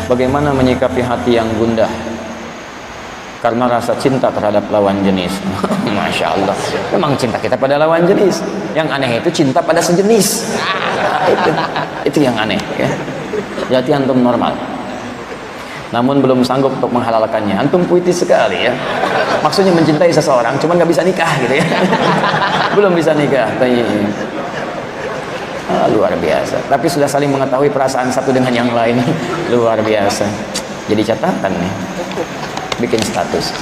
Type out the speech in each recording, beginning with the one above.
bagaimana menyikapi hati yang gundah karena rasa cinta terhadap lawan jenis. Masya Allah, memang cinta kita pada lawan jenis. Yang aneh itu cinta pada sejenis. Itu yang aneh ya. Jadi antum normal, namun belum sanggup untuk menghalalkannya. Antum puitis sekali ya. Maksudnya mencintai seseorang cuman nggak bisa nikah gitu ya. Belum bisa nikah. Luar biasa. Tapi sudah saling mengetahui perasaan satu dengan yang lain. Luar biasa. Jadi catatan nih, bikin status.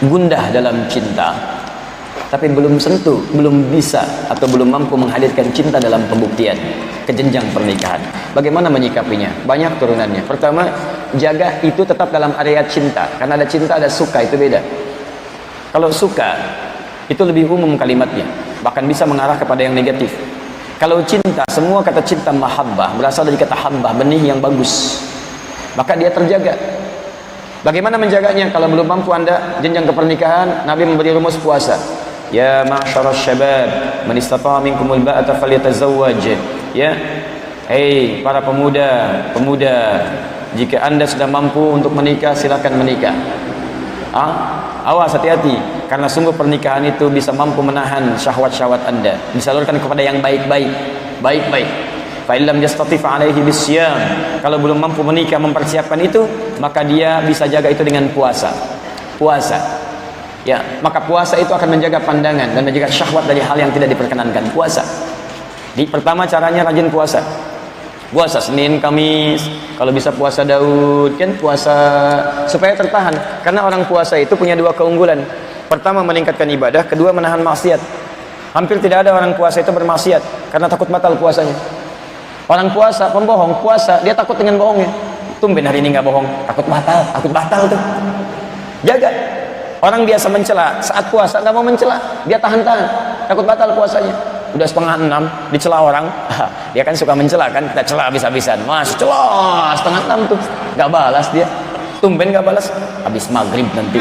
Gundah dalam cinta, tapi belum sentuh, belum bisa atau belum mampu menghadirkan cinta dalam pembuktian ke jenjang pernikahan. Bagaimana menyikapinya? Banyak turunannya. Pertama, jaga itu tetap dalam area cinta. Karena ada cinta, ada suka, itu beda. Kalau suka, itu lebih umum kalimatnya, bahkan bisa mengarah kepada yang negatif. Kalau cinta, semua kata cinta mahabbah berasal dari kata habbah, benih yang bagus, maka dia terjaga. Bagaimana menjaganya? Kalau belum mampu Anda jenjang ke pernikahan, Nabi memberi rumus puasa. Ya ma'syaras syabab, man istata'a minkumul ba'ata falyatazawwaj. Ya, hei para pemuda, jika Anda sudah mampu untuk menikah, silakan menikah. Awas, hati-hati, karena sungguh pernikahan itu bisa mampu menahan syahwat-syahwat Anda, disalurkan kepada yang baik-baik. Fa illam yastati fa alaihi bisyam. Kalau belum mampu menikah, mempersiapkan itu, maka dia bisa jaga itu dengan puasa. Ya, maka puasa itu akan menjaga pandangan dan menjaga syahwat dari hal yang tidak diperkenankan. Puasa. Pertama caranya rajin puasa. Puasa Senin, Kamis, kalau bisa puasa Daud, kan puasa supaya tertahan. Karena orang puasa itu punya dua keunggulan. Pertama, meningkatkan ibadah, kedua, menahan maksiat. Hampir tidak ada orang puasa itu bermaksiat karena takut batal puasanya. Orang puasa, pembohong, puasa, dia takut dengan bohongnya. Tumben hari ini nggak bohong, takut batal tuh. Jaga. Orang biasa mencela, saat puasa nggak mau mencela, dia tahan-tahan, takut batal puasanya. Udah 5:30 dicela orang, dia kan suka mencela kan, kita cela habis-habisan. Mas, cela 5:30 tuh, nggak balas dia. Tumben nggak balas, habis maghrib nanti.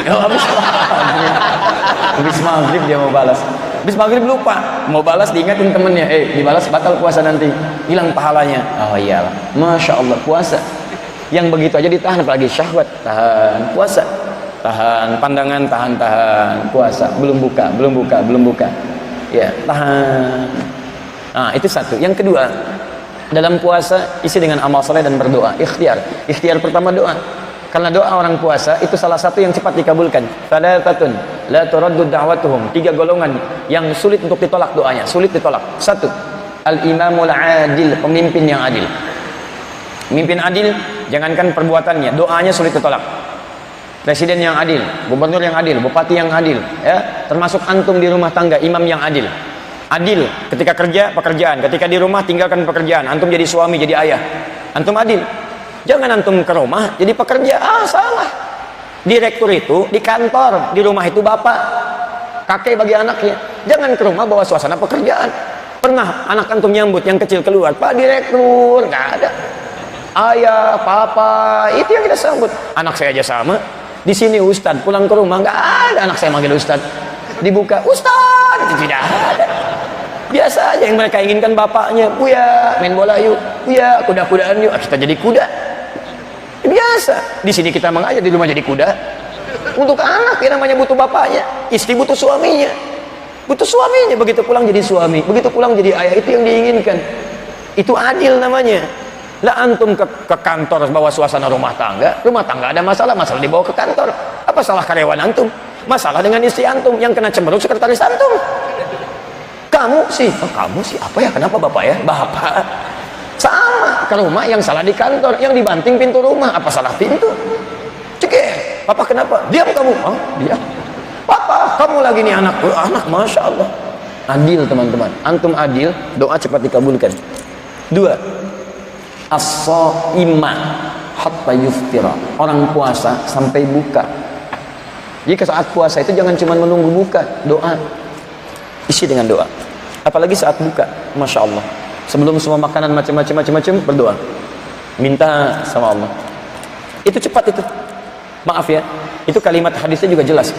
Habis maghrib dia mau balas. Habis maghrib lupa, mau balas diingatin temennya, dibalas batal puasa nanti, hilang pahalanya. Oh iyalah, Masya Allah, puasa. Yang begitu aja ditahan, apalagi syahwat, tahan, puasa. Tahan, pandangan, tahan, puasa. Belum buka. Ya, tahan. Nah, itu satu. Yang kedua, dalam puasa isi dengan amal saleh dan berdoa. Ikhtiar pertama doa. Karena doa orang puasa itu salah satu yang cepat dikabulkan. Thalathatun la turaddu da'watuhum. 3 golongan yang sulit untuk ditolak doanya, sulit ditolak. 1. Al-imamul adil, pemimpin yang adil. Pemimpin adil, jangankan perbuatannya, doanya sulit ditolak. Presiden yang adil, gubernur yang adil, bupati yang adil, ya, termasuk antum di rumah tangga, imam yang adil. Adil ketika kerja, pekerjaan, ketika di rumah tinggalkan pekerjaan, antum jadi suami, jadi ayah. Antum adil. Jangan antum ke rumah jadi pekerja. Salah. Direktur itu di kantor, di rumah itu bapak, kakek bagi anaknya. Jangan ke rumah bawa suasana pekerjaan. Pernah anak antum nyambut yang kecil keluar, Pak Direktur, nggak ada. Ayah, papa, itu yang kita sambut. Anak saya aja sama. Di sini Ustadz, pulang ke rumah nggak ada anak saya manggil Ustadz. Dibuka, Ustadz, itu tidak ada. Biasa aja yang mereka inginkan bapaknya, Buya, main bola yuk, Buya, kuda-kudaan yuk, kita jadi kuda. Biasa. Di sini kita mengajar, di rumah jadi kuda. Untuk anak yang namanya butuh bapaknya, istri butuh suaminya. Butuh suaminya, begitu pulang jadi suami, begitu pulang jadi ayah, itu yang diinginkan. Itu adil namanya. Lah antum ke kantor bawa suasana rumah tangga ada masalah dibawa ke kantor. Apa salah karyawan antum? Masalah dengan istri antum, yang kena cemberut sekretaris antum. Kamu sih apa ya? Kenapa bapak ya? Bapak sama ke rumah, yang salah di kantor, yang dibanting pintu rumah. Apa salah pintu? Cekir, papa kenapa? Diam kamu. Diam. Papa, kamu lagi nih anak. Anak, Masya Allah. Adil teman-teman. Antum adil, doa cepat dikabulkan. 2. As-shaimah hatta yuftira. Orang puasa sampai buka. Jika saat puasa itu jangan cuma menunggu buka, doa. Isi dengan doa. Apalagi saat buka, Masya Allah. Sebelum semua makanan macam-macam berdoa. Minta sama Allah. Itu cepat itu. Maaf ya, itu kalimat hadisnya juga jelas.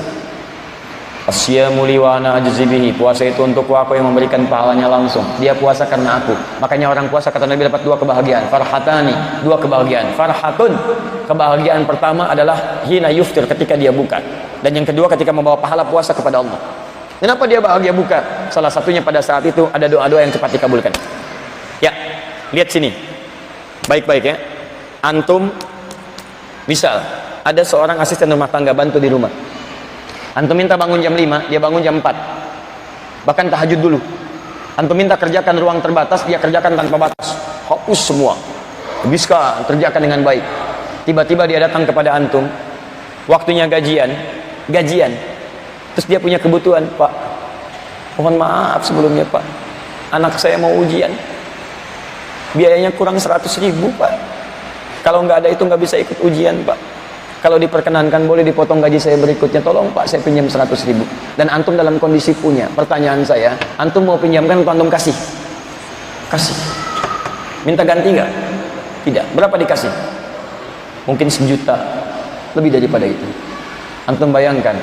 Asyamu li wa ana ajzi bihi. Puasa itu untukku, aku yang memberikan pahalanya langsung. Dia puasa karena aku. Makanya orang puasa kata Nabi dapat dua kebahagiaan. Farhatani, dua kebahagiaan. Farhatun, kebahagiaan pertama adalah hina yuftir, ketika dia buka. Dan yang kedua ketika membawa pahala puasa kepada Allah. Kenapa dia bahagia buka? Salah satunya pada saat itu ada doa-doa yang cepat dikabulkan. Ya, lihat sini. Baik-baik ya. Antum misal ada seorang asisten rumah tangga bantu di rumah. Antum minta bangun jam 5, dia bangun jam 4. Bahkan tahajud dulu. Antum minta kerjakan ruang terbatas, dia kerjakan tanpa batas. Hapus semua. Habiskan, kerjakan dengan baik. Tiba-tiba dia datang kepada antum, waktunya gajian. Terus dia punya kebutuhan, Pak, mohon maaf sebelumnya Pak, anak saya mau ujian, biayanya kurang 100.000 Pak. Kalau nggak ada itu nggak bisa ikut ujian Pak. Kalau diperkenankan boleh dipotong gaji saya berikutnya, tolong Pak saya pinjam 100.000. Dan antum dalam kondisi punya. Pertanyaan saya, antum mau pinjamkan atau antum kasih? Kasih. Minta ganti nggak? Tidak. Berapa dikasih? Mungkin 1 juta, lebih daripada itu. Antum bayangkan,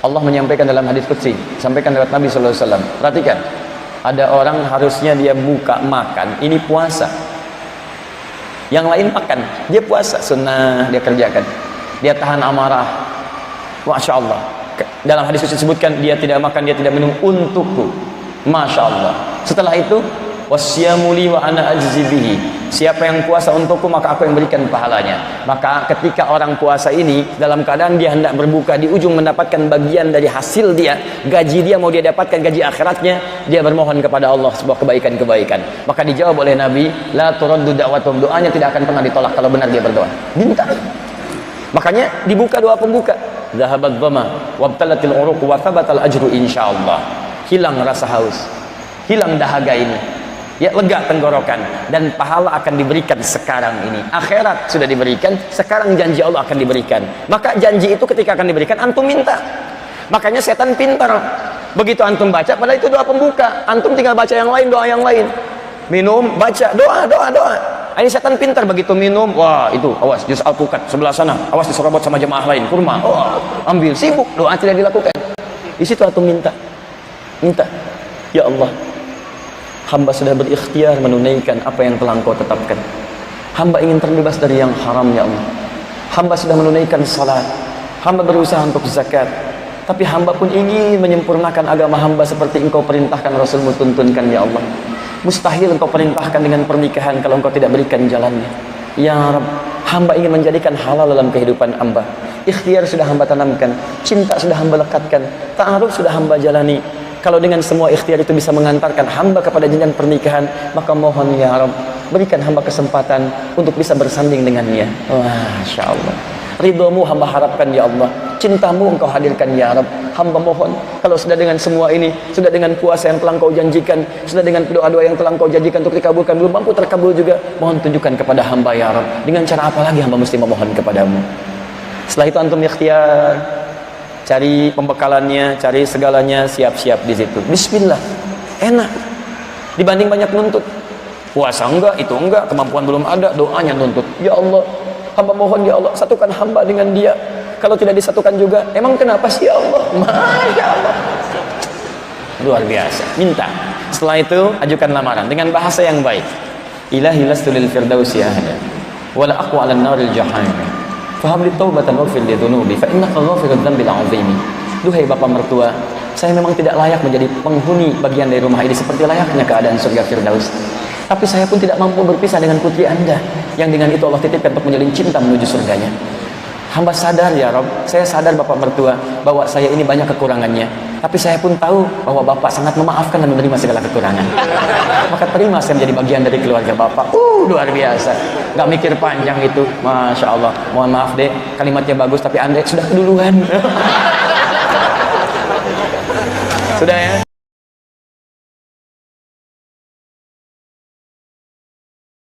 Allah menyampaikan dalam hadis qudsi, sampaikan lewat Nabi SAW. Perhatikan, ada orang harusnya dia buka makan, ini puasa. Yang lain makan, dia puasa, sunnah dia kerjakan. Dia tahan amarah, Masya Allah. Dalam hadis disebutkan dia tidak makan, dia tidak minum untukku, Masya Allah. Setelah itu, wasyamu li wa ana ajzi bihi. Siapa yang puasa untukku maka aku yang berikan pahalanya. Maka ketika orang puasa ini dalam keadaan dia hendak berbuka, di ujung mendapatkan bagian dari hasil dia, gaji dia mau dia dapatkan gaji akhiratnya, dia bermohon kepada Allah sebuah kebaikan-kebaikan. Maka dijawab oleh Nabi, la turaddu da'watum, doanya tidak akan pernah ditolak kalau benar dia berdoa. Minta. Makanya dibuka doa pembuka. Zahabat dhama wabtalatil uruq wa thabatal ajru insyaallah. Hilang rasa haus, hilang dahaga ini. Ya, lega tenggorokan dan pahala akan diberikan sekarang ini. Akhirat sudah diberikan, sekarang janji Allah akan diberikan. Maka janji itu ketika akan diberikan antum minta. Makanya setan pintar. Begitu antum baca, padahal itu doa pembuka, antum tinggal baca yang lain, doa yang lain. Minum, baca, doa. Ini setan pintar, begitu minum, wah itu, awas jus alpukat sebelah sana, awas diserobot sama jemaah lain, kurma, oh, ambil, sibuk, doa tidak dilakukan. Di situ antum minta, ya Allah, hamba sudah berikhtiar menunaikan apa yang telah Engkau tetapkan. Hamba ingin terbebas dari yang haram, ya Allah. Hamba sudah menunaikan salat, hamba berusaha untuk zakat, tapi hamba pun ingin menyempurnakan agama hamba seperti Engkau perintahkan, Rasulmu tuntunkan, ya Allah. Mustahil Engkau perintahkan dengan pernikahan kalau Engkau tidak berikan jalannya. Ya Rabb, hamba ingin menjadikan halal dalam kehidupan hamba. Ikhtiar sudah hamba tanamkan, cinta sudah hamba lekatkan, ta'aruf sudah hamba jalani. Kalau dengan semua ikhtiar itu bisa mengantarkan hamba kepada jenjang pernikahan, maka mohon ya Rabb, berikan hamba kesempatan untuk bisa bersanding dengannya. Masya Allah. Ridhomu hamba harapkan ya Allah, cintamu Engkau hadirkan ya Rabb. Hamba mohon, kalau sudah dengan semua ini, sudah dengan puasa yang telah Engkau janjikan, sudah dengan doa-doa yang telah Engkau janjikan untuk dikabulkan, belum mampu terkabul juga, mohon tunjukkan kepada hamba ya Rabb. Dengan cara apa lagi hamba mesti memohon kepadamu? Setelah itu antum ikhtiar, cari pembekalannya, cari segalanya, siap-siap di situ. Bismillah, enak dibanding banyak nuntut. Puasa enggak, itu enggak, kemampuan belum ada, doanya nuntut. Ya Allah, hamba mohon ya Allah, satukan hamba dengan dia. Kalau tidak disatukan juga, emang kenapa sih ya Allah? Masya Allah, luar biasa. Minta. Setelah itu ajukan lamaran dengan bahasa yang baik. Ilahi lastu lil firdausi ahada wala aqwa 'alan naril jahannam. Faham li taubatan waghfir li dhunubi fa innaka ghafirudz dzambil 'azim. Duhai bapak mertua, saya memang tidak layak menjadi penghuni bagian dari rumah ini seperti layaknya keadaan surga Firdaus. Tapi saya pun tidak mampu berpisah dengan putri Anda yang dengan itu Allah titipkan untuk menjalin cinta menuju surganya. Hamba sadar ya Rabb, saya sadar bapak mertua bahwa saya ini banyak kekurangannya, tapi saya pun tahu bahwa bapak sangat memaafkan dan menerima segala kekurangan. Maka terima saya menjadi bagian dari keluarga bapak. Luar biasa, nggak mikir panjang itu. Masya Allah. Mohon maaf deh, kalimatnya bagus tapi Anda sudah keduluan. Sudah ya.